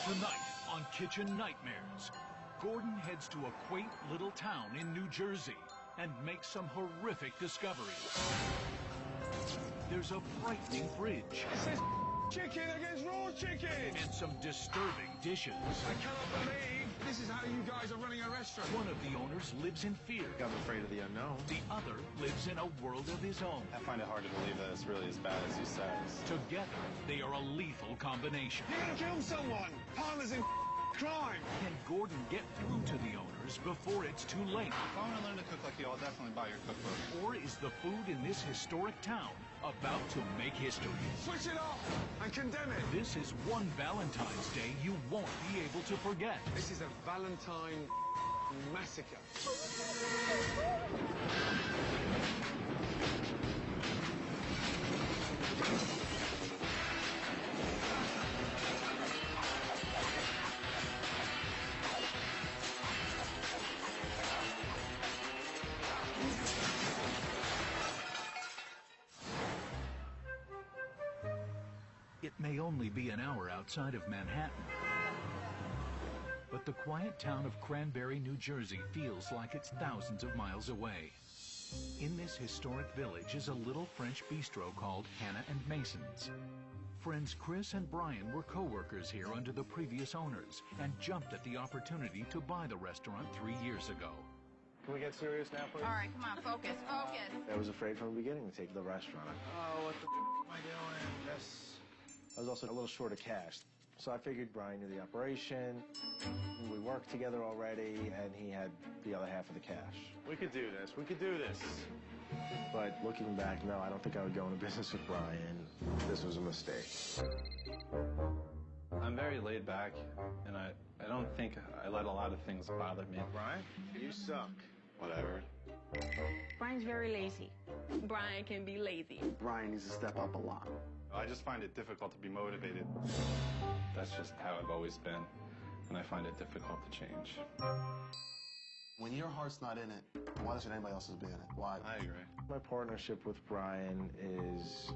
Tonight on Kitchen Nightmares, Gordon heads to a quaint little town in New Jersey and makes some horrific discoveries. There's a frightening fridge. It says chicken against raw chicken! And some disturbing dishes. I cannot believe this is how you guys are running a restaurant. One of the owners lives in fear. I'm afraid of the unknown. The other lives in a world of his own. I find it hard to believe that it's really as bad as he says. Together, they are a lethal combination. You're gonna kill someone! Partners in crime! Can Gordon get through to the owners before it's too late? If I want to learn to cook like you, I'll definitely buy your cookbook. Or is the food in this historic town about to make history? Switch it off and condemn it! This is one Valentine's Day you won't be able to forget. This is a Valentine massacre. It may only be an hour outside of Manhattan, but the quiet town of Cranberry, New Jersey feels like it's thousands of miles away. In this historic village is a little French bistro called Hannah and Mason's. Friends Chris and Brian were co-workers here under the previous owners and jumped at the opportunity to buy the restaurant 3 years ago. Can we get serious now, please? All right, come on, focus, focus. I was afraid from the beginning to take the restaurant. Oh, what the am I doing? Yes. I was also a little short of cash, so I figured Brian knew the operation. We worked together already, and he had the other half of the cash. We could do this. We could do this. But looking back, no, I don't think I would go into business with Brian. This was a mistake. I'm very laid back, and I don't think I let a lot of things bother me. Brian, you suck. Whatever. Brian's very lazy. Brian can be lazy. Brian needs to step up a lot. I just find it difficult to be motivated. That's just how I've always been, and I find it difficult to change. When your heart's not in it, why should anybody else's be in it? Why? I agree. My partnership with Brian is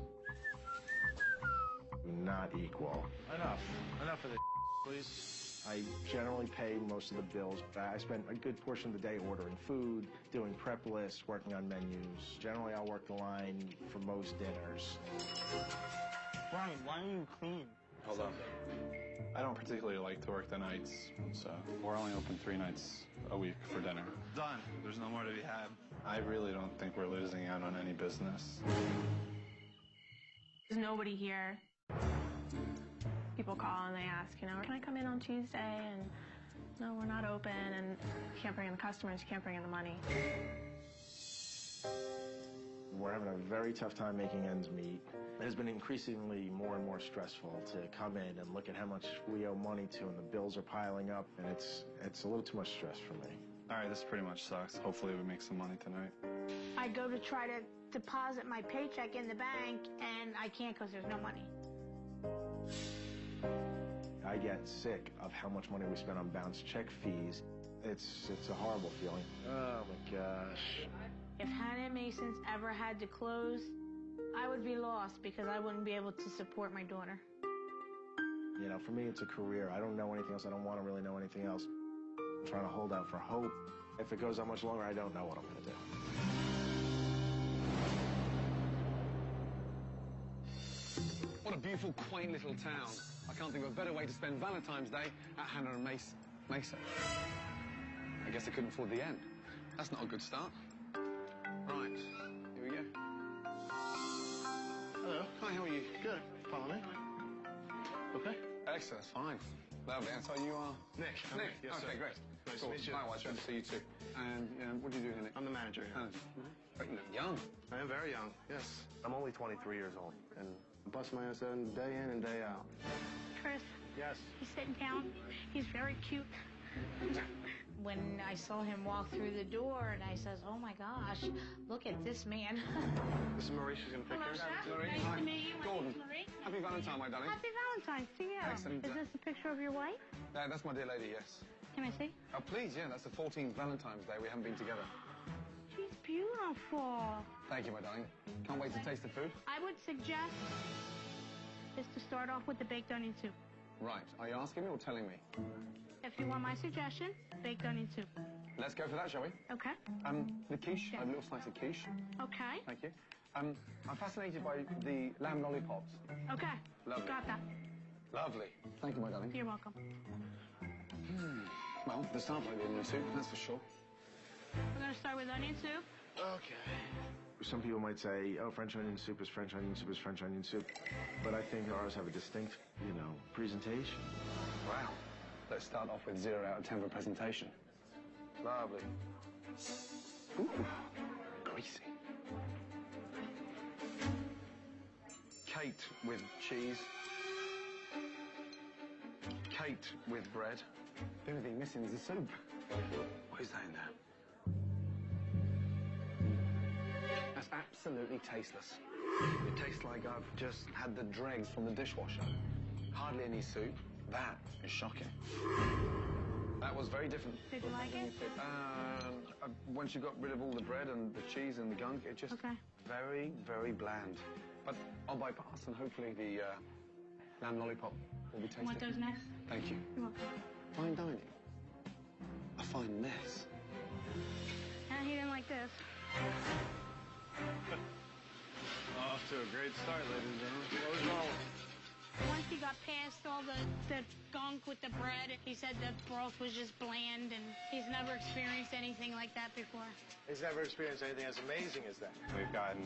not equal. Enough of this, please. I generally pay most of the bills. I spend a good portion of the day ordering food, doing prep lists, working on menus. Generally, I'll work the line for most dinners. Brian, why are you clean? Hold on. I don't particularly like to work the nights, so we're only open 3 nights a week for dinner. Done. There's no more to be had. I really don't think we're losing out on any business. There's nobody here. People call and they ask, can I come in on Tuesday? And no, we're not open, and you can't bring in the customers, you can't bring in the money. We're having a very tough time making ends meet. It has been increasingly more and more stressful to come in and look at how much we owe money to, and the bills are piling up, and it's a little too much stress for me. All right, this pretty much sucks. Hopefully we make some money tonight. I go to try to deposit my paycheck in the bank, and I can't because there's no money. I get sick of how much money we spend on bounce check fees. It's a horrible feeling. Oh, my gosh. If Hannah Mason's ever had to close, I would be lost because I wouldn't be able to support my daughter. You know, for me, it's a career. I don't know anything else. I don't want to really know anything else. I'm trying to hold out for hope. If it goes on much longer, I don't know what I'm going to do. What a beautiful, quaint little town. I can't think of a better way to spend Valentine's Day at Hannah and Mason. I guess I couldn't afford the end. That's not a good start. Right, here we go. Hello. Hi, how are you? Good. Follow me. Okay. Excellent, fine. Lovely. And so you are? Nick. Nick. Yes, okay, sir. great. Nice Cool. to meet you. Likewise, good to see you too. And what do you do here, Nick? I'm the manager here. You look young. I am very young, yes. I'm only 23 years old, and I bust my ass in day in and day out. Chris, Yes. he's sitting down. He's very cute. When I saw him walk through the door, and I says, oh, my gosh, look at this man. This is Maurice. She's going to pick Hello, her. sir. Marie. Nice Hi. to meet you. My Gordon. name's Marie. Happy Valentine, my darling. Happy Valentine's to you. Excellent. Is this a picture of your wife? That's my dear lady, yes. Can I see? Oh, please, yeah, that's the 14th Valentine's Day. We haven't been together. She's beautiful. Thank you, my darling. Can't wait to taste the food. I would suggest is to start off with the baked onion soup. Right. Are you asking me or telling me? If you want my suggestion, baked onion soup. Let's go for that, shall we? Okay. The quiche. Yeah. A little slice of quiche. Okay. Thank you. I'm fascinated by the lamb lollipops. Okay. Lovely. Got that. Lovely. Thank you, my darling. You're welcome. Well, they start like the onion soup, that's for sure. We're going to start with onion soup. Okay. Some people might say, oh, French onion soup is French onion soup is French onion soup. But I think ours have a distinct, presentation. Wow. Let's start off with 0 out of 10 for presentation. Lovely. Ooh, greasy. Caked with cheese. Caked with bread. The only thing missing is the soup. What is that in there? That's absolutely tasteless. It tastes like I've just had the dregs from the dishwasher. Hardly any soup. That is shocking. That was very different. Did you like it? Once you got rid of all the bread and the cheese and the gunk, it just very, very bland. But I'll bypass, and hopefully the lamb lollipop will be tasty. Want those next? Thank you. You're welcome. Fine dining. A fine mess. And he didn't like this. Off to a great start, ladies and gentlemen. What was wrong? Once he got past all the gunk with the bread, he said the broth was just bland, and he's never experienced anything like that before. He's never experienced anything as amazing as that. We've gotten,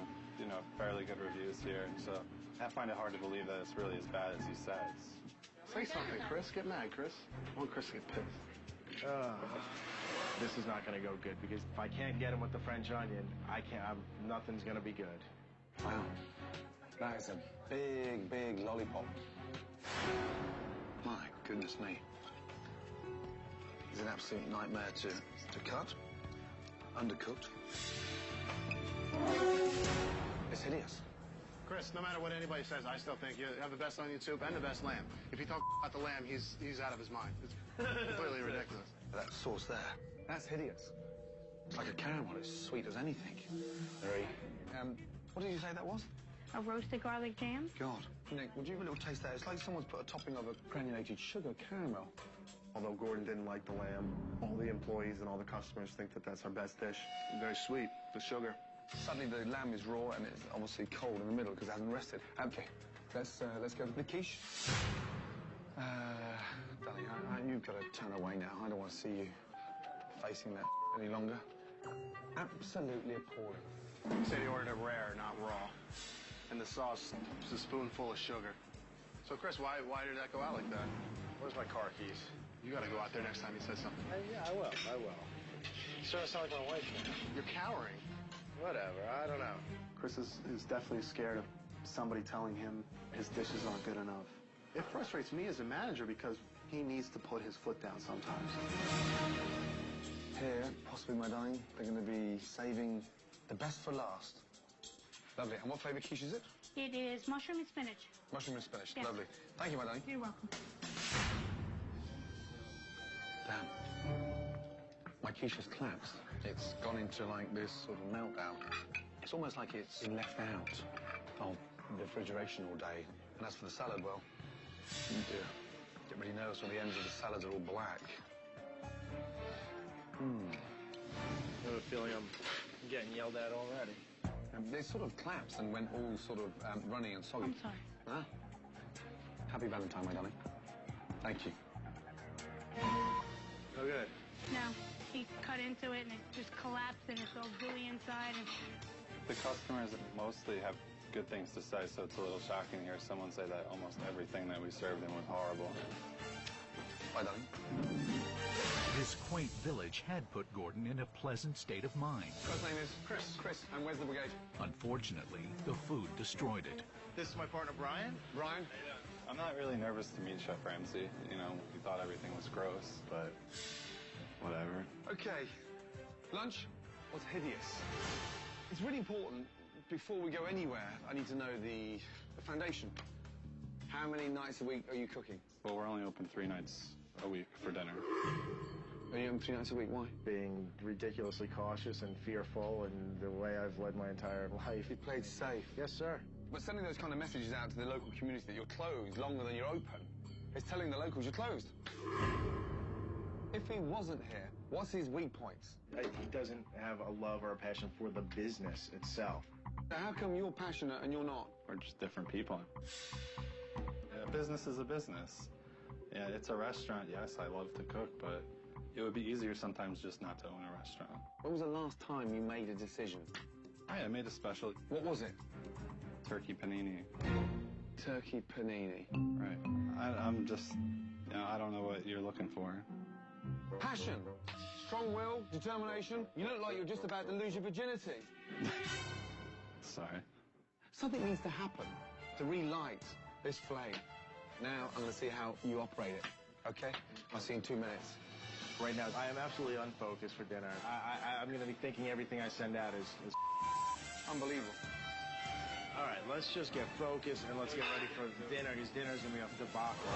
fairly good reviews here, so I find it hard to believe that it's really as bad as he says. Say something, Chris. Get mad, Chris. I want Chris to get pissed. This is not going to go good, because if I can't get him with the French onion, nothing's going to be good. Wow. That is a big, big lollipop. My goodness me. It's an absolute nightmare to cut. Undercooked. It's hideous. Chris, no matter what anybody says, I still think you have the best onion soup and the best lamb. If you talk about the lamb, he's out of his mind. It's completely ridiculous. That sauce there, that's hideous. It's like a caramel. It's sweet as anything. Very. What did you say that was? A roasted garlic jam? God. Nick, would you have a little taste there? It's like someone's put a topping of a granulated sugar caramel. Although Gordon didn't like the lamb, all the employees and all the customers think that that's our best dish. Very sweet, the sugar. Suddenly the lamb is raw and it's obviously cold in the middle because it hasn't rested. Okay, let's go with the quiche. Darling, you've got to turn away now. I don't want to see you facing that any longer. Absolutely appalling. He said he ordered it rare, not raw. And the sauce is a spoonful of sugar. So, Chris, why did that go out like that? Where's my car keys? You got to go out there next time he says something. Yeah, I will. You sort of sound like my wife now. You're cowering. Whatever, I don't know. Chris is definitely scared of somebody telling him his dishes aren't good enough. It frustrates me as a manager because he needs to put his foot down sometimes. Here, possibly, my darling, they're going to be saving the best for last. Lovely. And what flavour quiche is it? It is mushroom and spinach. Mushroom and spinach. Yeah. Lovely. Thank you, my darling. You're welcome. Damn. My quiche has collapsed. It's gone into, like, this sort of meltdown. It's almost like it's been left out of refrigeration all day. And as for the salad, well, oh dear. Get really nervous when the ends of the salads are all black. I have a feeling I'm getting yelled at already. And they sort of collapsed and went all sort of runny and soggy. I'm sorry. Ah. Happy Valentine, my darling. Thank you. Oh, good. No, he cut into it and it just collapsed and it's all gooey inside. And The customers mostly have good things to say, so it's a little shocking to hear someone say that almost everything that we served them was horrible. Bye, darling. This quaint village had put Gordon in a pleasant state of mind. First name is Chris. Chris, and where's the brigade? Unfortunately, the food destroyed it. This is my partner, Brian. Brian? I'm not really nervous to meet Chef Ramsay. We thought everything was gross, but whatever. Okay. Lunch was hideous. It's really important, before we go anywhere, I need to know the foundation. How many nights a week are you cooking? Well, we're only open 3 nights a week for dinner. Are you open 3 nights a week? Why? Being ridiculously cautious and fearful, and the way I've led my entire life. You played safe. Yes, sir. But sending those kind of messages out to the local community that you're closed longer than you're open, It's telling the locals you're closed. If he wasn't here, what's his weak points? He doesn't have a love or a passion for the business itself. How come you're passionate and you're not? We're just different people. Yeah, business is a business. Yeah, it's a restaurant. Yes, I love to cook, but it would be easier sometimes just not to own a restaurant. When was the last time you made a decision? I made a special. What was it? Turkey panini. Turkey panini. Right. I'm just, I don't know what you're looking for. Passion, strong will, determination. You look like you're just about to lose your virginity. Sorry. Something needs to happen to relight this flame. Now I'm going to see how you operate it, okay? I'll see you in 2 minutes. Right now, I am absolutely unfocused for dinner. I'm going to be thinking everything I send out is Unbelievable. All right, let's just get focused and let's get ready for dinner, because dinner's going to be a debacle.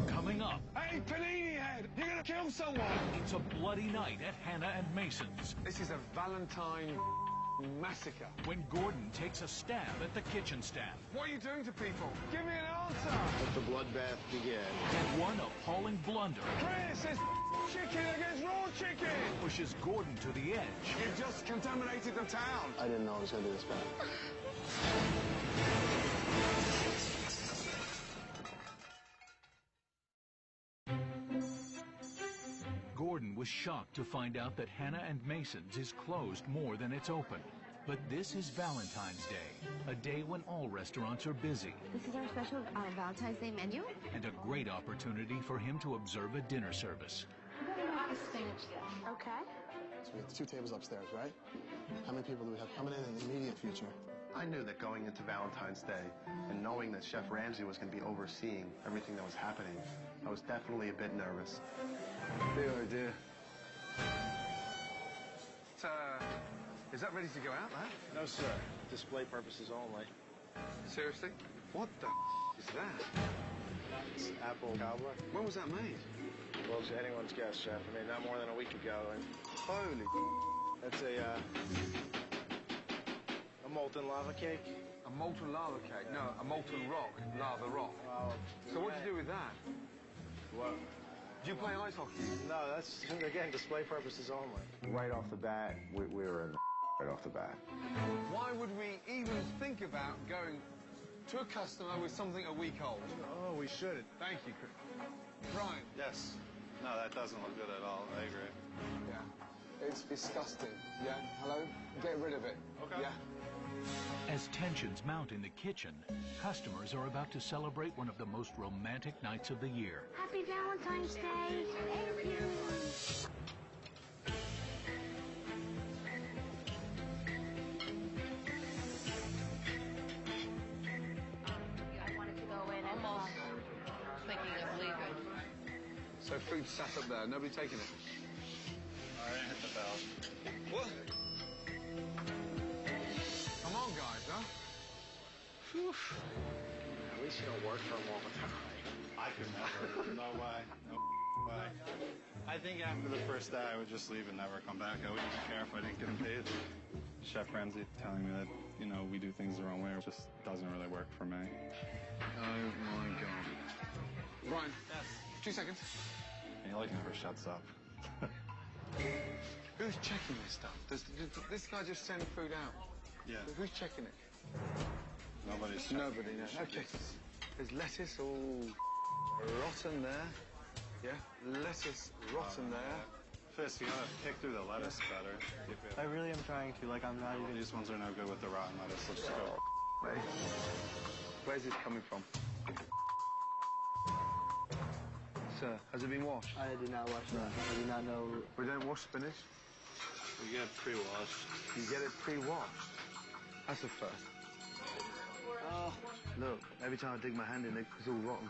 Coming up, Hey, panini head! You're going to kill someone! it's a bloody night at Hannah and Mason's This is a Valentine massacre. when Gordon takes a stab at the kitchen staff. What are you doing to people? Give me an answer! Let the bloodbath begin. And one appalling blunder Chris, it's chicken against raw chicken! pushes Gordon to the edge. You just contaminated the town! I didn't know it was going to be this bad. Gordon was shocked to find out that Hannah and Mason's is closed more than it's open. But this is Valentine's Day, a day when all restaurants are busy, This is our special Valentine's Day menu. and a great opportunity for him to observe a dinner service. Okay. So we have 2 tables upstairs, right? How many people do we have coming in the immediate future? I knew that going into Valentine's Day and knowing that Chef Ramsay was going to be overseeing everything that was happening, I was definitely a bit nervous. Dear, oh dear. Is that ready to go out, lad? No, sir. Display purposes only. Seriously? What the is that? It's apple cobbler. When was that made? Well, it's anyone's guess, Chef. I mean, not more than a week ago. And Holy that's a molten lava cake. A molten lava cake? No, a molten rock. Lava rock. So what do you do with that? What? Do you play ice hockey? No, that's, again, display purposes only. Right off the bat, we were in right off the bat. Why would we even think about going to a customer with something a week old? Oh, we should. Thank you, Chris. Brian. Yes. No, that doesn't look good at all. I agree. Yeah. It's disgusting. Yeah. Hello? Get rid of it. Okay. Yeah. As tensions mount in the kitchen, customers are about to celebrate one of the most romantic nights of the year. Happy Valentine's Day. Thank you. I wanted to go in and almost thinking of leaving. So food sat up there. Nobody taking it? All right, hit the bell. What? Come on, guys, huh? Whew. At least you don't work for them all the time. I could never. No way. No way. I think after the first day, I would just leave and never come back. I wouldn't care if I didn't get paid. Chef Ramsay telling me that, we do things the wrong way just doesn't really work for me. Oh, my God. Brian. Yes. 2 seconds. And he never shuts up. Who's checking this stuff? Does this guy just send food out? Yeah. Who's checking it? Nobody's checking. Nobody, no. Okay. There's lettuce all rotten there. Yeah? Lettuce rotten there. Fist, you gotta pick through the lettuce better. I really am trying to. I'm not even... These ones are no good with the rotten lettuce. Let's just go. Where's this coming from? Sir, has it been washed? I did not watch that. I did not know... We don't wash spinach? We get pre-washed. You get it pre-washed? That's a first. Oh, look, every time I dig my hand in, it's all rotten.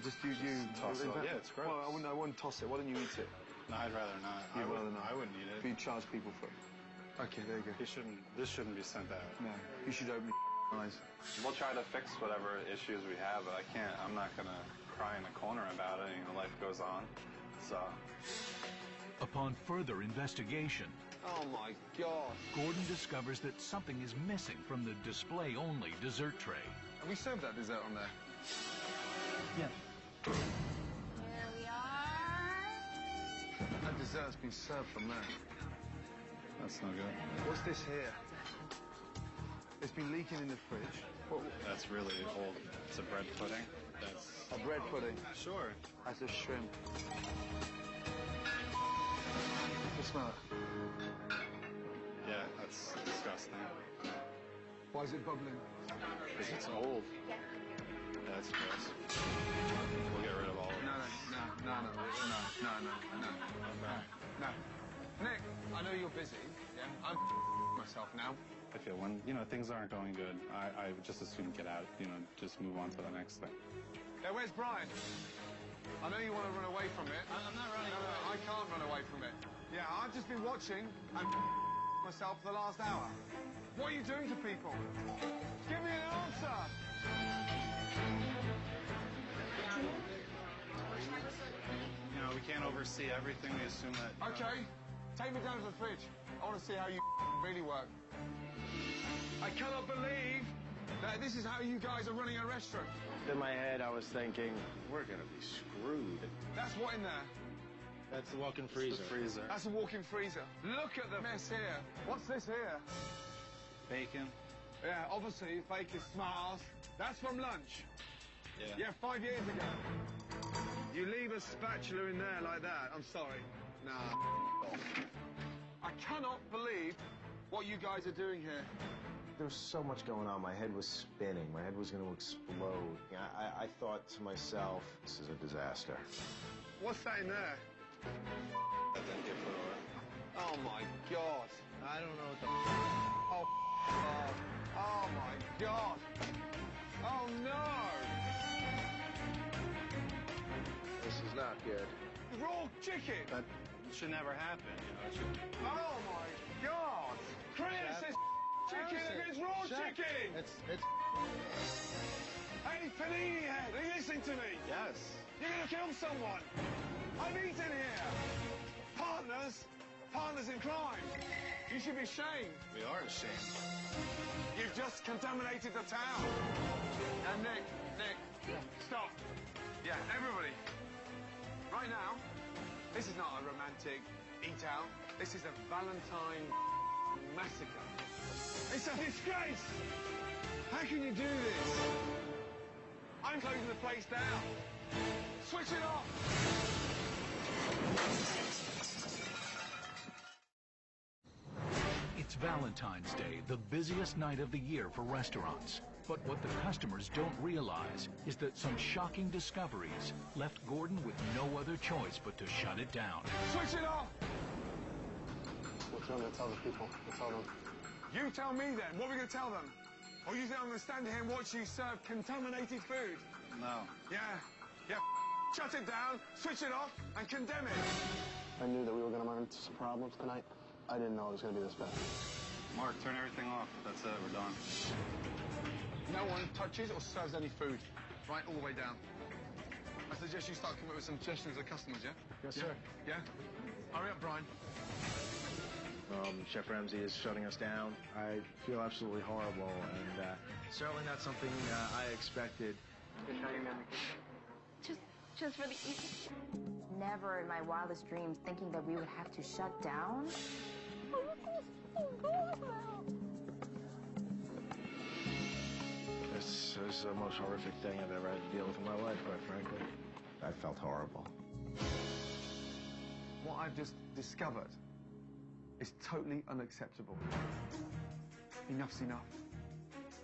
Just you toss it. Yeah, it's gross. Well, I wouldn't toss it. Why don't you eat it? No, I'd rather not. You'd rather not? I wouldn't eat it. You charge people for it. Okay, there you go. This shouldn't be sent out. No, you should open your eyes. We'll try to fix whatever issues we have, but I'm not gonna cry in a corner about it. Life goes on. So. Upon further investigation, Oh, my God. Gordon discovers that something is missing from the display-only dessert tray. Have we served that dessert on there? Yeah. it's been served from there. That's no good. What's this here? It's been leaking in the fridge. That's really old. It's a bread pudding. That's A bread pudding. sure. That's a shrimp. You smell it? Yeah, that's disgusting. Why is it bubbling? Because it's old. Yeah, that's gross. We'll get rid of all of it. No. Nick, I know you're busy. Yeah, I'm myself now. I feel when, things aren't going good, I would just as soon get out, just move on to the next thing. Yeah, where's Brian? I know you want to run away from it. I'm not running No, I can't run away from it. Yeah, I've just been watching and myself for the last hour. What are you doing to people? Give me an answer! We can't oversee everything. We assume that... Okay, take me down to the fridge. I want to see how you really work. I cannot believe that this is how you guys are running a restaurant. In my head, I was thinking, we're gonna be screwed. That's what in there? That's the walk-in freezer. Freezer. That's a walk-in freezer. Look at the mess here. What's this here? Bacon. Yeah, obviously, bacon smart. That's from lunch. Yeah. 5 years ago. You leave a spatula in there like that, I'm sorry. Nah. I cannot believe what you guys are doing here. There was so much going on. My head was spinning. My head was going to explode. I thought to myself, this is a disaster. What's that in there? Oh, my God. I don't know what the... Oh, God. Oh, my God. Oh, no. This is not good. Raw chicken. That should never happen, It should... Oh, my God. Chris, it's chicken and it's raw chicken. It's... Hey, Panini Head, are you listening to me? Yes. You're going to kill someone. I'm eating here. Partners in crime. You should be ashamed. We are ashamed. You've just contaminated the town. And Nick, stop. Yeah, everybody. Right now, this is not a romantic eat-out. This is a Valentine massacre. It's a disgrace. How can you do this? I'm closing the place down. Switch it off. It's Valentine's Day, the busiest night of the year for restaurants. But what the customers don't realize is that some shocking discoveries left Gordon with no other choice but to shut it down. Switch it off! What do you want me to tell the people? Tell them. You tell me then. What are we going to tell them? Or you think I'm going to stand here and watch you serve contaminated food? No. Yeah. Shut it down, switch it off, and condemn it. I knew that we were going to run into some problems tonight. I didn't know it was going to be this bad. Mark, turn everything off. That's it. We're done. No one touches or serves any food. Right, all the way down. I suggest you start coming up with some suggestions to customers, yeah? Yes, sir. Yeah? Hurry up, Brian. Chef Ramsay is shutting us down. I feel absolutely horrible, and certainly not something I expected. Just for the evening. Never in my wildest dreams thinking that we would have to shut down. This is the most horrific thing I've ever had to deal with in my life, quite frankly. I felt horrible. What I've just discovered is totally unacceptable. Enough's enough.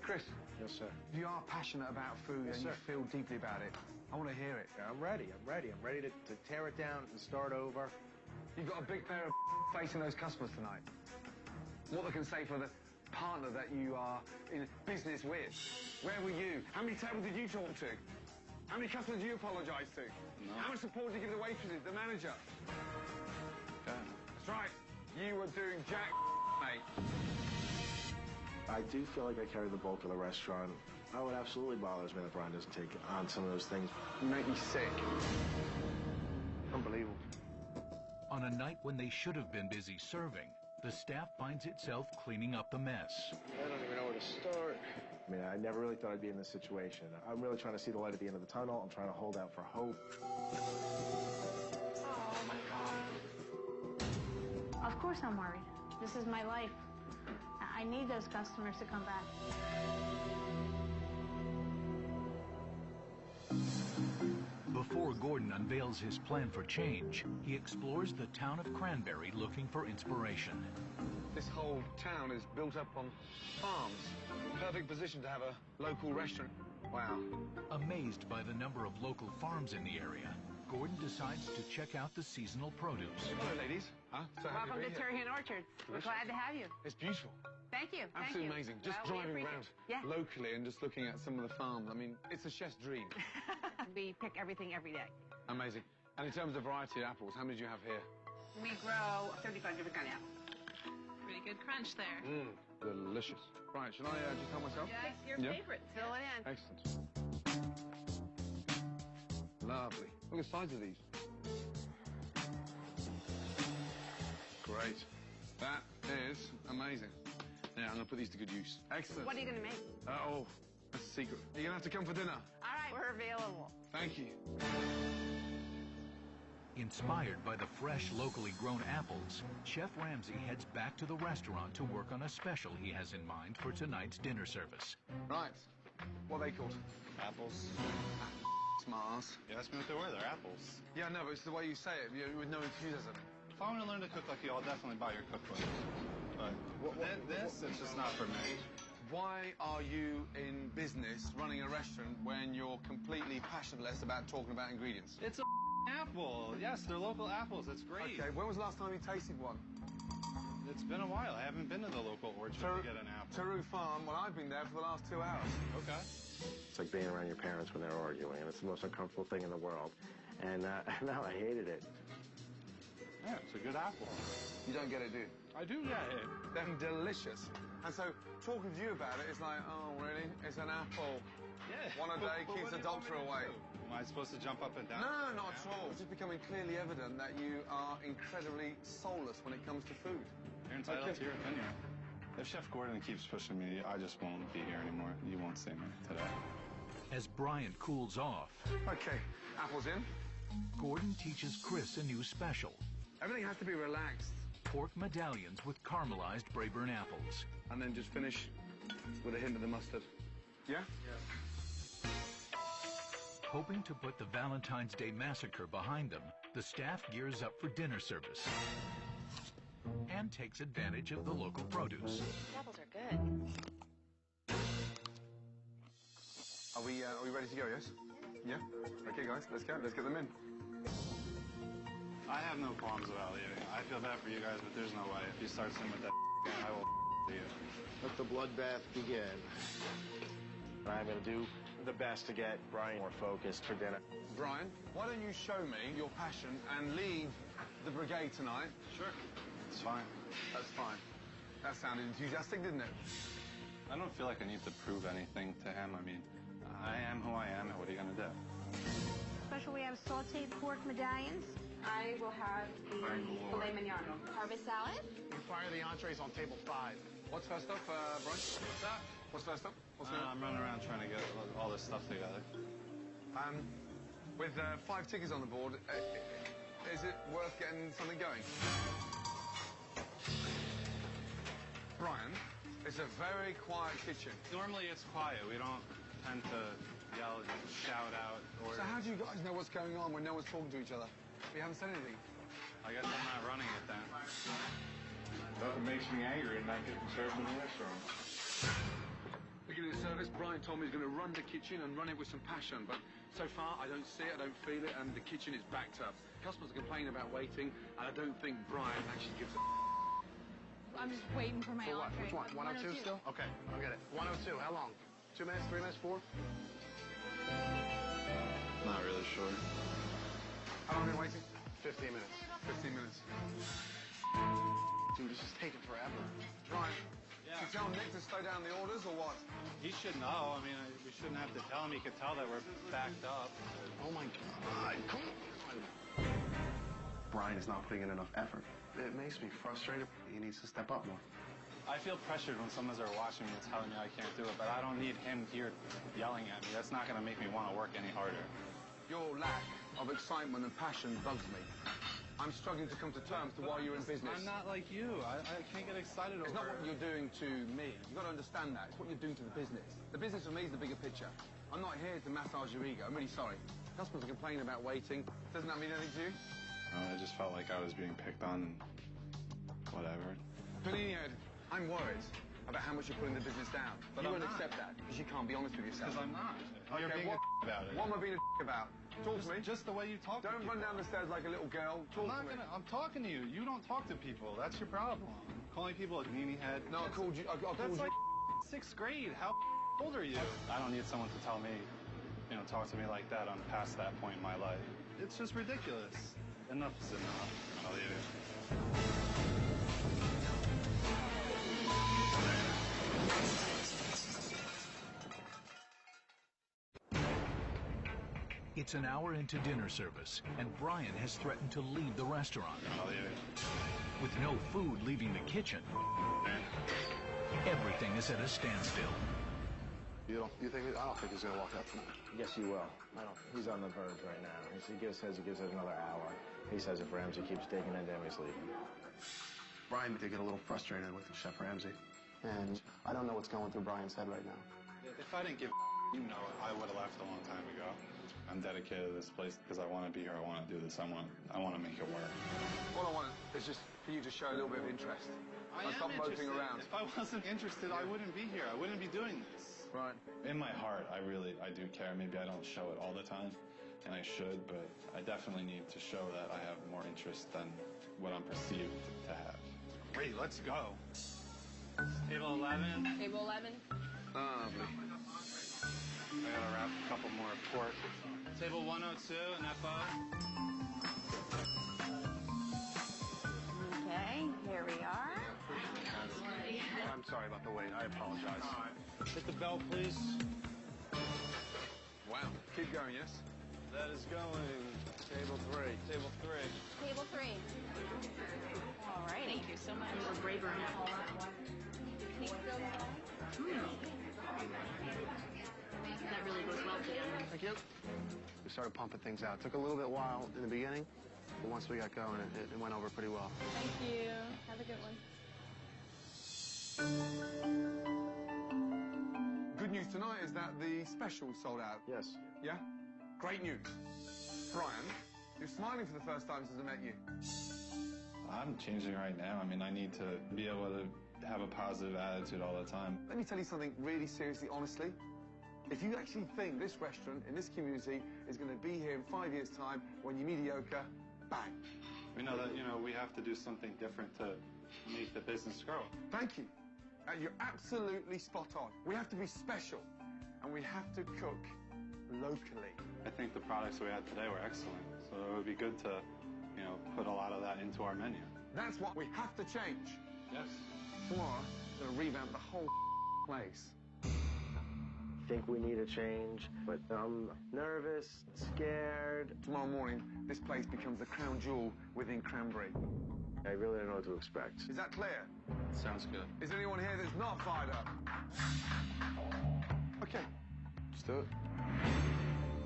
Chris. Yes, sir. If you are passionate about food and you feel deeply about it, I want to hear it. Yeah, I'm ready. I'm ready to tear it down and start over. You've got a big pair of facing those customers tonight. What they can say for the partner that you are in business with. Where were you? How many tables did you talk to? How many customers did you apologise to? No. How much support did you give the waitresses, the manager? That's right. You were doing jack, mate. I do feel like I carry the bulk of the restaurant. Oh, it absolutely bothers me that Brian doesn't take on some of those things. You make me sick. Unbelievable. On a night when they should have been busy serving, the staff finds itself cleaning up the mess. I don't even know where to start. I mean, I never really thought I'd be in this situation. I'm really trying to see the light at the end of the tunnel. I'm trying to hold out for hope. Oh, my God. Of course I'm worried. This is my life. I need those customers to come back. Before Gordon unveils his plan for change, he explores the town of Cranberry looking for inspiration. This whole town is built up on farms. Perfect position to have a local restaurant. Wow. Amazed by the number of local farms in the area, Gordon decides to check out the seasonal produce. Hello, ladies. Huh? So happy Welcome to to be here. Turrion Orchards. We're glad to have you. It's beautiful. Thank you. Thank Absolutely you. amazing. Just Well, we driving appreciate around it. Yeah. locally and just looking at some of the farms. I mean, it's a chef's dream. We pick everything every day. Amazing. And in terms of variety of apples, how many do you have here? We grow 35 different kind of apples. Pretty good crunch there. Delicious. Right, shall I just help myself? Yes, your Yeah. favorite. Fill it in. Excellent. Lovely. Look at the size of these. Great. That is amazing. Now, I'm going to put these to good use. Excellent. What are you going to make? Oh, that's a secret. You're going to have to come for dinner. All right, we're available. Thank you. Inspired by the fresh, locally grown apples, Chef Ramsay heads back to the restaurant to work on a special he has in mind for tonight's dinner service. Right. What are they called? Apples. Smart ass. You asked me what they were. They're apples. Yeah, no, but it's the way you say it, with no enthusiasm. If I want to learn to cook like you, I'll definitely buy your cookbook. But this, it's just not for me. Why are you in business running a restaurant when you're completely passionless about talking about ingredients? It's a apple. Yes, they're local apples. That's great. Okay, when was the last time you tasted one? It's been a while. I haven't been to the local orchard to get an apple. Taru Farm, well, I've been there for the last 2 hours. Okay. It's like being around your parents when they're arguing, and it's the most uncomfortable thing in the world. And no, I hated it. Yeah, it's a good apple. You don't get it, do you? I do get it. They're delicious. And so, talking to you about it, it's like, oh, really? It's an apple. Yeah. One a day keeps the doctor away. Am I supposed to jump up and down? No, not at all. It's just becoming clearly evident that you are incredibly soulless when it comes to food. You're entitled to your opinion. If Chef Gordon keeps pushing me, I just won't be here anymore. You won't see me today. As Brian cools off, Okay, apples in. Gordon teaches Chris a new special. Everything has to be relaxed. Pork medallions with caramelized Braeburn apples. And then just finish with a hint of the mustard. Yeah? Yeah. Hoping to put the Valentine's Day massacre behind them, the staff gears up for dinner service and takes advantage of the local produce. The apples are good. Are we ready to go, yes? Yeah? Okay, guys, let's go. Let's get them in. I have no qualms about leaving. I feel bad for you guys, but there's no way. If you start swimming with that I will you. Let the bloodbath begin. I'm going to do the best to get Brian more focused for dinner. Brian, why don't you show me your passion and lead the brigade tonight? Sure. It's fine. That's fine. That sounded enthusiastic, didn't it? I don't feel like I need to prove anything to him. I mean, I am who I am, and what are you going to do? Special, we have sauteed pork medallions. I will have the filet mignon. Harvest salad? You fire the entrees on table 5. What's first up, Brian? What's that? What's first up? What's going on? I'm running around trying to get all this stuff together. With 5 tickets on the board, is it worth getting something going? Brian, it's a very quiet kitchen. Normally it's quiet. We don't tend to yell and shout out. So how do you guys know what's going on when no one's talking to each other? We haven't said anything. I guess I'm not running it then. Nothing makes me angry and not getting served in the restaurant. Beginning of service, Brian told me he's going to run the kitchen and run it with some passion, but so far I don't see it, I don't feel it, and the kitchen is backed up. Customers are complaining about waiting, and I don't think Brian actually gives a I'm just waiting for my For what? entree. Which one? 102 still? Okay, I'll get it. 102, how long? 2 minutes, 3 minutes, 4? Not really sure. How long are you waiting? 15 minutes. 15 minutes. Dude, this is taking forever. Brian, Yeah. you tell Nick to slow down the orders or what? He should know. I mean, we shouldn't have to tell him. He could tell that we're backed up. Oh my God, come on. Brian is not putting in enough effort. It makes me frustrated. He needs to step up more. I feel pressured when someone's there watching me and telling me I can't do it, but I don't need him here yelling at me. That's not going to make me want to work any harder. Your lack of excitement and passion bugs me. I'm struggling to come to terms to why you're in business. I'm not like you. I can't get excited over It's not what you're doing to me. You've got to understand that. It's what you're doing to the business. The business for me is the bigger picture. I'm not here to massage your ego. I'm really sorry. Customers are complaining about waiting. Doesn't that mean anything to you? I just felt like I was being picked on and whatever. Panini Ed, I'm worried about how much you're putting the business down. But you won't accept that because you can't be honest with yourself. Because I'm not. Okay, You're being about it. What am I being a about? Talk to me. Just the way you talk to Don't people. run down the stairs like a little girl. Talk to me. I'm talking to you. You don't talk to people. That's your problem. Calling people a meanie head. No, I called you. I called That's you. like 6th grade. How old are you? I don't need someone to tell me, talk to me like that. I'm past that point in my life. It's just ridiculous. Enough is enough. I'll leave it. It's an hour into dinner service, and Brian has threatened to leave the restaurant. I'll leave it. With no food leaving the kitchen, everything is at a standstill. I don't think he's gonna walk out tonight. Yes, he will. He's on the verge right now. He says he gives it another hour. He says if Ramsey keeps digging into him, he's leaving. Brian did get a little frustrated with Chef Ramsey, and I don't know what's going through Brian's head right now. If I didn't give I would have left a long time ago. I'm dedicated to this place because I want to be here. I want to do this. I want to make it work. All I want is just for you to show a little bit of interest. I am stop moping around. If I wasn't interested, I wouldn't be here. I wouldn't be doing this. Right. In my heart, I do care. Maybe I don't show it all the time, and I should, but I definitely need to show that I have more interest than what I'm perceived to have. Great, let's go. Table 11. Table 11. Lovely. I gotta wrap a couple more pork. Table 102, an FO. Okay, here we are. I'm sorry about the wait. I apologize. Hit the bell, please. Wow. Keep going, yes? That is going. Table 3. Table 3. Table 3. All right. Thank you so much. We're braver now. That really goes well together. Thank you. We started pumping things out. It took a little bit while in the beginning, but once we got going, it went over pretty well. Thank you. Have a good one. Good news tonight is that the special sold out. Yes. Yeah? Great news. Brian, you're smiling for the first time since I met you. I'm changing right now. I mean, I need to be able to have a positive attitude all the time. Let me tell you something really seriously, honestly. If you actually think this restaurant in this community is going to be here in 5 years' time when you're mediocre, bang. We know that, we have to do something different to make the business grow. Thank you. You're absolutely spot on. We have to be special, and we have to cook locally. I think the products we had today were excellent, so it would be good to, put a lot of that into our menu. That's what we have to change. Yes. Tomorrow, we're going to revamp the whole place. I think we need a change, but I'm nervous, scared. Tomorrow morning, this place becomes the crown jewel within Cranberry. I really don't know what to expect. Is that clear? Sounds good. Is there anyone here that's not fired up? Okay, let's do it.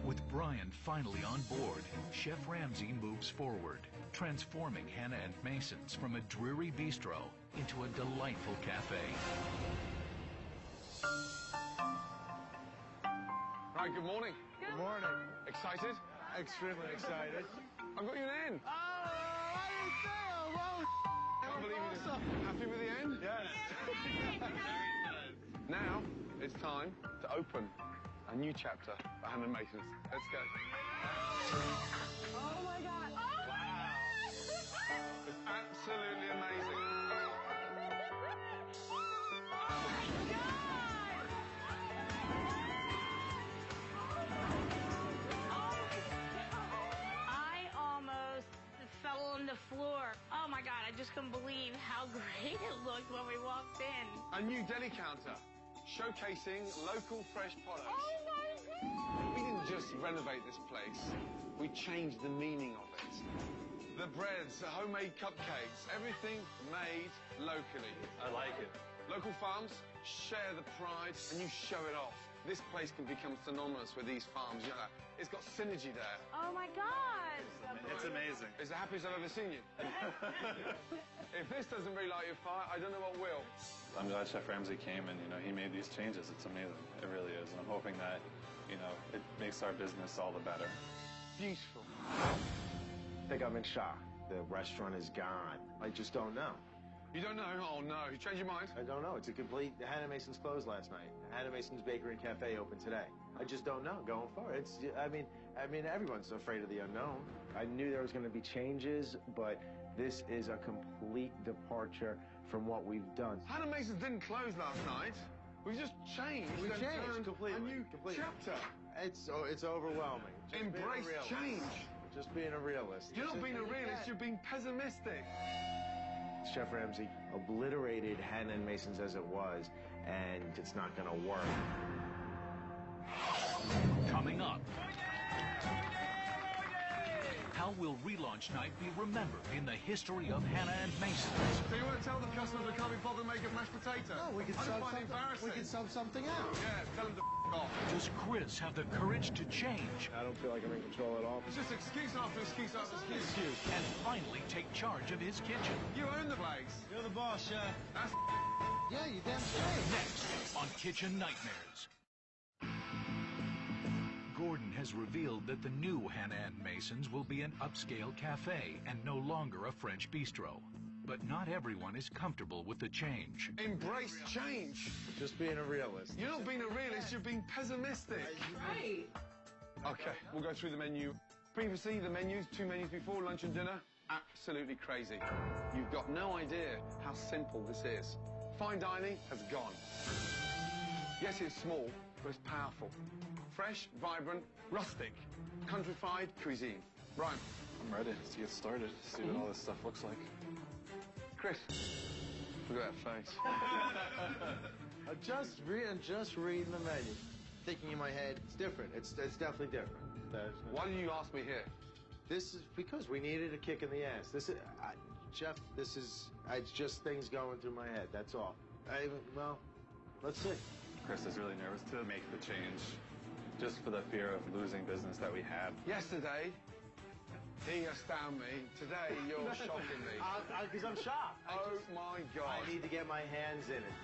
With Brian finally on board, Chef Ramsey moves forward, transforming Hannah and Mason's from a dreary bistro into a delightful cafe. Right, good morning. Good morning. Excited? Extremely excited. I've got you an end. Oh, I didn't fail. Whoa. Can't believe it. Happy with the end? Yes. Now, it's time to open a new chapter for Hannah and Mason's. Let's go. Oh my God. Oh Wow. It's absolutely amazing. I almost fell on the floor. Oh my God, I just couldn't believe how great it looked when we walked in. A new deli counter showcasing local fresh products. Oh my God! We didn't just renovate this place, we changed the meaning of it. The breads, the homemade cupcakes, everything made locally. I like it. Local farms, share the pride and you show it off. This place can become synonymous with these farms. It's got synergy there. Oh my God! It's It's amazing. It's the happiest I've ever seen you. If this doesn't really light your fire, I don't know what will. I'm glad Chef Ramsay came and, he made these changes. It's amazing. It really is. And I'm hoping that, it makes our business all the better. Beautiful. I think I'm in shock. The restaurant is gone. I just don't know. You don't know? Oh, no. You changed your mind? I don't know. It's a complete... Hannah Mason's closed last night. Hannah Mason's Bakery and Cafe opened today. I just don't know going forward. It's... I mean, everyone's afraid of the unknown. I knew there was going to be changes, but this is a complete departure from what we've done. Hannah Mason's didn't close last night. We've just changed. We've changed completely. A new chapter. It's overwhelming. Just Embrace change. Just being a realist. You're not being a realist, you're being pessimistic. Chef Ramsay obliterated Hannah and Mason's as it was, and it's not going to work. Coming up, how will relaunch night be remembered in the history of Hannah and Mason's? So you want to tell the customers we can't be bothered making mashed potato? No, we can sub something. We can sub something out. Yeah, tell them to off. Does Chris have the courage to change? I don't feel like I'm in control at all. It's just excuse after excuse after excuse. And finally take charge of his kitchen. You own the place. You're the boss, Chef. That's Yeah, you damn straight. Next on Kitchen Nightmares. Gordon has revealed that the new Hannah and Mason's will be an upscale cafe and no longer a French bistro. But not everyone is comfortable with the change. Embrace change. Just being a realist. You're not being a realist, you're being pessimistic. Right. Okay, we'll go through the menu. Previously, the menus, 2 menus before lunch and dinner, absolutely crazy. You've got no idea how simple this is. Fine dining has gone. Yes, it's small, but it's powerful. Fresh, vibrant, rustic, countrified cuisine. Brian. I'm ready. Let's get started. See what all this stuff looks like. Chris. Look at that face. I'm just reading the menu. Thinking in my head, it's different. It's definitely different. Why did you ask me here? This is because we needed a kick in the ass. Chef, it's just things going through my head, that's all. Well, let's see. Chris is really nervous to make the change, just for the fear of losing business that we had. Yesterday, he astounded me. Today, you're shocking me. Because I'm shocked. Oh, my God. I need to get my hands in it.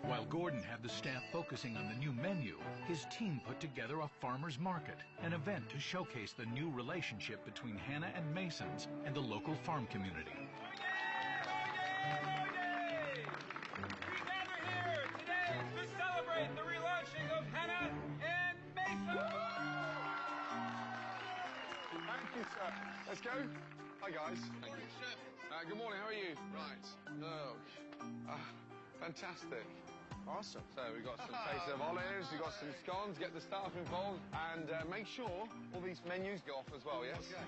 While Gordon had the staff focusing on the new menu, his team put together a farmer's market, an event to showcase the new relationship between Hannah and Mason's and the local farm community. We gather here today to celebrate the relaunching of Hannah and Mason. Thank you, sir. Let's go. Hi, guys. Thank you. Good morning. How are you? Right. Oh, fantastic. Awesome. So we've got some taste of olives, we've got some scones, get the staff involved, and make sure all these menus go off as well, yes? Okay.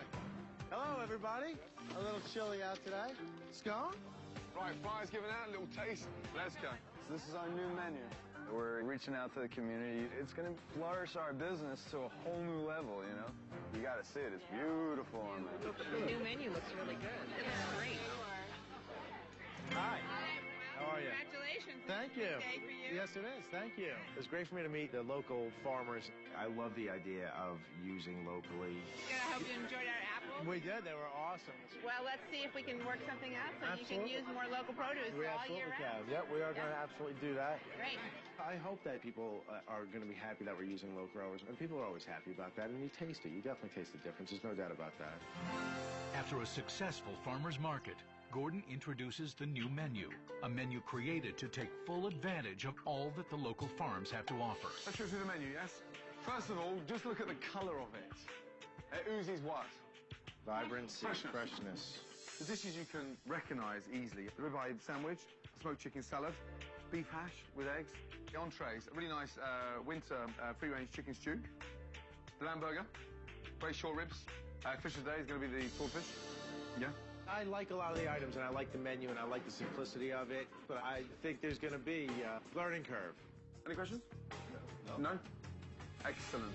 Hello, everybody. A little chilly out today. Scone? Right, fry's giving out a little taste. Let's go. So this is our new menu. We're reaching out to the community. It's going to flourish our business to a whole new level, you know? You got to see it. It's beautiful on there. The new menu looks really good. It looks great. Hi. How are you? Congratulations. Thank you. Day for you. Yes, it is. Thank you. It's great for me to meet the local farmers. I love the idea of using locally. Yeah, I hope you enjoyed our apples. We did. They were awesome. Well, let's see if we can work something out so you can use more local produce We all year absolutely round. can. Yep, we are going to absolutely do that. Great. I hope that people are going to be happy that we're using local growers, and people are always happy about that, and you taste it. You definitely taste the difference. There's no doubt about that. After a successful farmer's market, Gordon introduces the new menu, a menu created to take full advantage of all that the local farms have to offer. Let's go through the menu, yes? First of all, just look at the colour of it. It oozes what? Vibrancy, freshness. The dishes you can recognise easily. The ribeye sandwich, smoked chicken salad, beef hash with eggs, the entrees, a really nice winter free-range chicken stew, the lamb burger, very short ribs. Fish of the day is going to be the swordfish. Yeah. I like a lot of the items, and I like the menu, and I like the simplicity of it, but I think there's going to be a learning curve. Any questions? No? Excellent.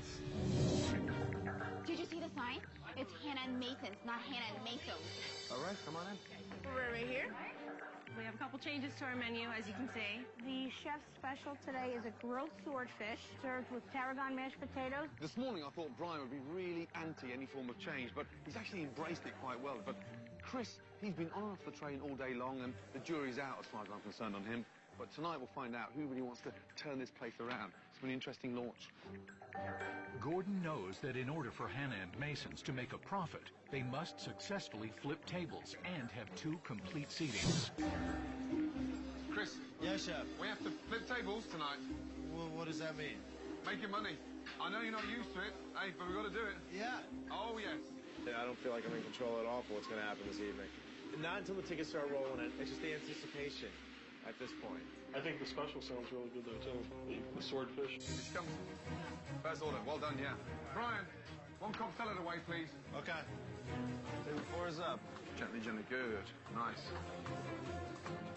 Did you see the sign? It's Hannah and Mason's, not Hannah and Mason's. All right, come on in. We're right here. We have a couple changes to our menu, as you can see. The chef's special today is a grilled swordfish served with tarragon mashed potatoes. This morning I thought Brian would be really anti any any form of change, but he's actually embraced it quite well. But Chris, he's been on and off the train all day long, and the jury's out as far as I'm concerned on him. But tonight we'll find out who really wants to turn this place around. It's been an interesting launch. Gordon knows that in order for Hannah and Mason's to make a profit, they must successfully flip tables and have 2 complete seatings. Chris. Yes, Chef. We have to flip tables tonight. Well, what does that mean? Making money. I know you're not used to it, hey, but we've got to do it. Yeah. Oh, yes. Yeah, I don't feel like I'm in control at all for what's going to happen this evening. Not until the tickets start rolling in. It's just the anticipation at this point. I think the special sounds really good though, too. The swordfish. Here she comes. First order. Well done, yeah. Brian, 1 Cobb salad away, please. Okay. Table 4 is up. Gently, gently. Good. Nice.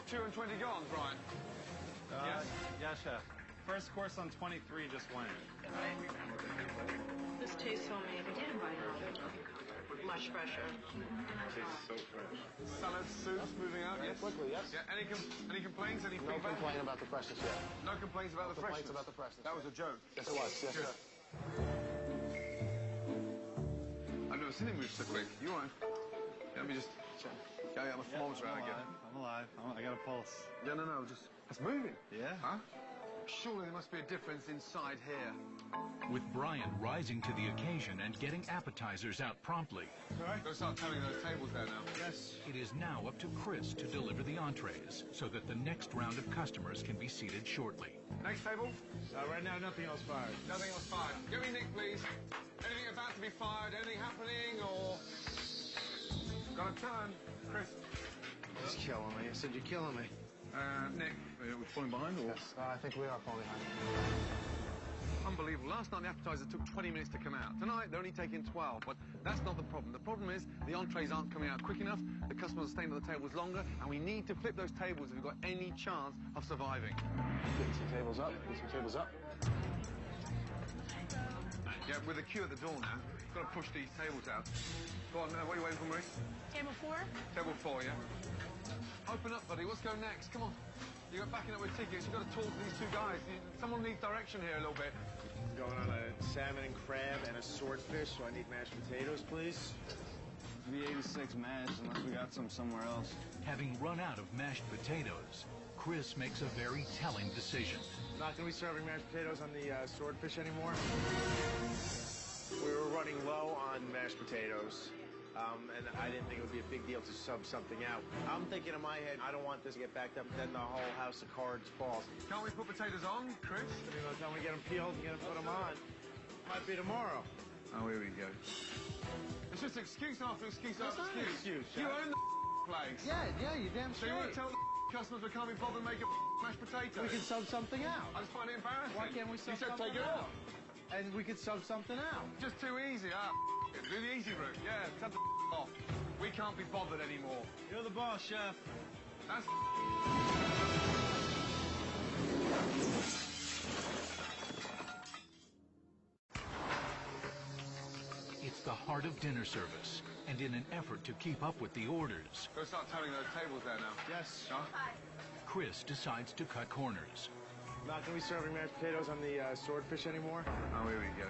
2 and 20 gone, Brian. Yes. Yeah, Chef. First course on 23 just went. This tastes homemade. Much fresher. Tastes so fresh. Salads, soups, moving out, yes? Quickly, yes. Yeah, any complaints, any No feedback? complaint about the freshness yet. No complaints about the freshness? About the freshness. That was a joke. Yes, it was. Yes, Good. sir. I've never seen him move so quick. You all right? Let me just go get my thermometer out again. I'm alive. I got a pulse. Yeah, no, just... It's moving. Yeah? Huh? Surely there must be a difference inside here. With Brian rising to the occasion and getting appetizers out promptly. All right. Go start telling those tables there now. Yes. It is now up to Chris to deliver the entrees so that the next round of customers can be seated shortly. Next table? Right now, nothing else fired. Nothing else fired. Give me Nick, please. Anything about to be fired? Anything happening, or... Got a turn. Chris. He's killing me. I said you're killing me. Nick, we're falling behind, or...? Yes, I think we are falling behind. Unbelievable. Last night the appetizer took 20 minutes to come out. Tonight they're only taking 12, but that's not the problem. The problem is the entrees aren't coming out quick enough, the customers are staying at the tables longer, and we need to flip those tables if we've got any chance of surviving. Getting some tables up. Getting some tables up. Yeah, with the queue at the door now, we've got to push these tables out. Go on, what are you waiting for, Maurice? Table 4? Table 4, yeah? Open up, buddy. What's going next? Come on. You're backing up with tickets. You've got to talk to these 2 guys. Someone needs direction here a little bit. Going on a salmon and crab and a swordfish, so I need mashed potatoes, please. V86 mash, unless we got some somewhere else. Having run out of mashed potatoes, Chris makes a very telling decision. Not going to be serving mashed potatoes on the swordfish anymore. We were running low on mashed potatoes. And I didn't think it would be a big deal to sub something out. I'm thinking in my head, I don't want this to get backed up, then the whole house of cards falls. Can't we put potatoes on, Chris? You know, time we get them peeled and put them on. Might be tomorrow. Oh, here we go. It's just excuse after excuse after excuse. You own the place. Yeah, you're damn straight. So you want to tell the customers we can't be bothered making mashed potatoes? We can sub something out. I just find it embarrassing. Why can't we sub something out? You said take it out. And we could sub something out. Just too easy, huh? Do the easy route. Yeah, tell the off. We can't be bothered anymore. You're the boss, Chef. That's... It's the heart of dinner service, and in an effort to keep up with the orders, Go start telling those tables there now. Yes. Huh? Chris decides to cut corners. Not going to be serving mashed potatoes on the swordfish anymore. Oh, here we go.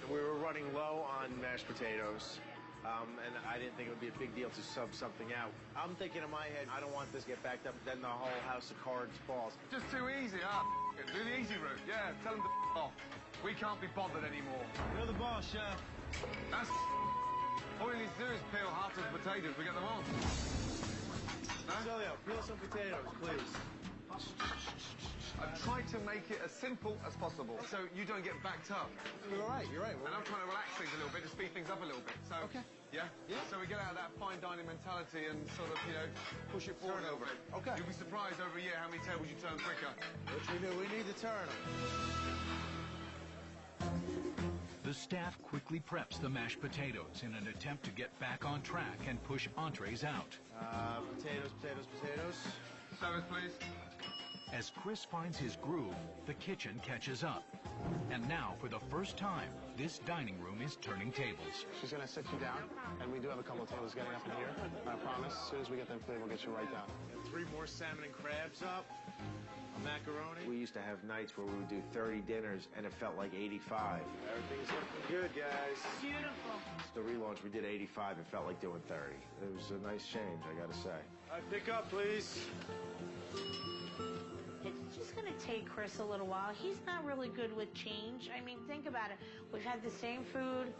We were running low on mashed potatoes. And I didn't think it would be a big deal to sub something out. I'm thinking in my head, I don't want this to get backed up, then the whole house of cards falls. Just too easy, huh? Do the easy route. Yeah, tell them to off. We can't be bothered anymore. You're the boss, Chef. That's... All we need to do is peel half of the potatoes. We get them on. No? Celio, peel some potatoes, please. I've tried to make it as simple as possible, so you don't get backed up. You're right. And I'm trying to relax things a little bit, to speed things up a little bit. So, okay. Yeah? So we get out of that fine dining mentality and sort of, push it forward a little bit. Okay. You'll be surprised over a year how many tables you turn quicker. Which we do. We need to turn them. The staff quickly preps the mashed potatoes in an attempt to get back on track and push entrees out. Potatoes. Service, please. As Chris finds his groove, the kitchen catches up. And now, for the first time, this dining room is turning tables. She's going to sit you down, and we do have a couple of tables getting up in here. I promise, as soon as we get them clear, we'll get you right down. And 3 more salmon and crabs up. A macaroni. We used to have nights where we would do 30 dinners, and it felt like 85. Everything's looking good, guys. Beautiful. The relaunch, we did 85. It felt like doing 30. It was a nice change, I got to say. Pick up, please. It's just going to take Chris a little while. He's not really good with change. I mean, think about it. We've had the same food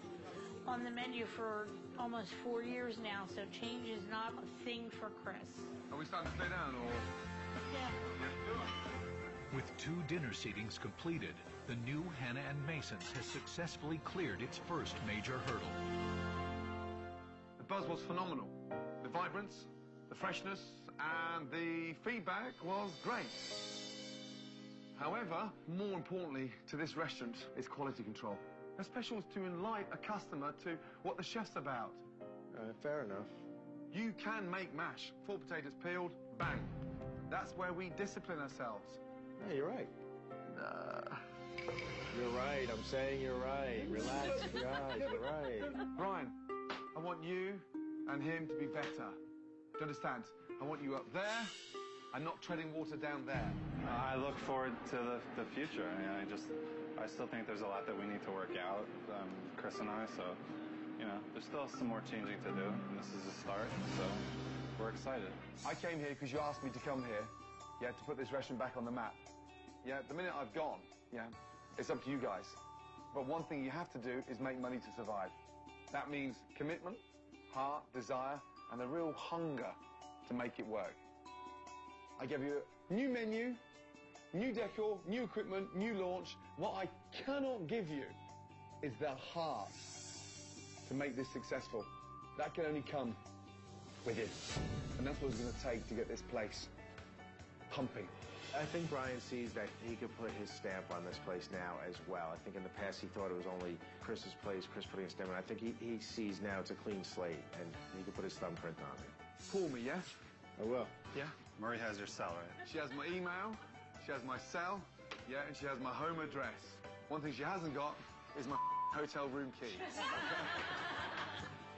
on the menu for almost 4 years now, so change is not a thing for Chris. Are we starting to stay down, or...? Yeah. With 2 dinner seatings completed, the new Hannah and Mason's has successfully cleared its first major hurdle. The buzz was phenomenal. The vibrance, the freshness, and the feedback was great. However, more importantly to this restaurant is quality control. The special is to enlighten a customer to what the chef's about. Fair enough. You can make mash, 4 potatoes peeled, bang. That's where we discipline ourselves. Yeah, you're right. You're right. I'm saying you're right. Relax, guys. You're right. Brian, I want you and him to be better. Do you understand? I want you up there and not treading water down there. I look forward to the future. I still think there's a lot that we need to work out, Chris and I, so, there's still some more changing to do, and this is a start, so we're excited. I came here because you asked me to come here, to put this restaurant back on the map. The minute I've gone, it's up to you guys. But one thing you have to do is make money to survive. That means commitment, heart, desire, and a real hunger to make it work. I gave you a new menu, new decor, new equipment, new launch. What I cannot give you is the heart to make this successful. That can only come with it. And that's what it's going to take to get this place pumping. I think Brian sees that he could put his stamp on this place now as well. I think in the past he thought it was only Chris's place, Chris putting his stamp on. I think he sees now it's a clean slate, and he can put his thumbprint on it. Call me, yes? I will. Yeah? Marie has your cell, right? She has my email, she has my cell, and she has my home address. One thing she hasn't got is my hotel room key.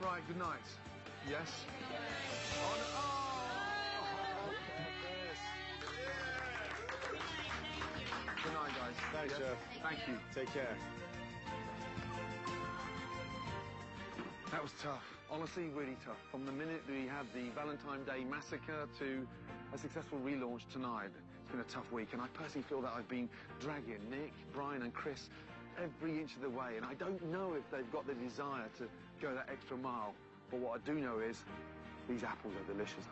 Right, good night. Yes? Good night, guys. Thanks, Jeff. Thank you. Take care. That was tough. Honestly, really tough. From the minute we had the Valentine's Day massacre to a successful relaunch tonight, it's been a tough week, and I personally feel that I've been dragging Nick, Brian, and Chris every inch of the way, and I don't know if they've got the desire to go that extra mile. But what I do know is these apples are delicious.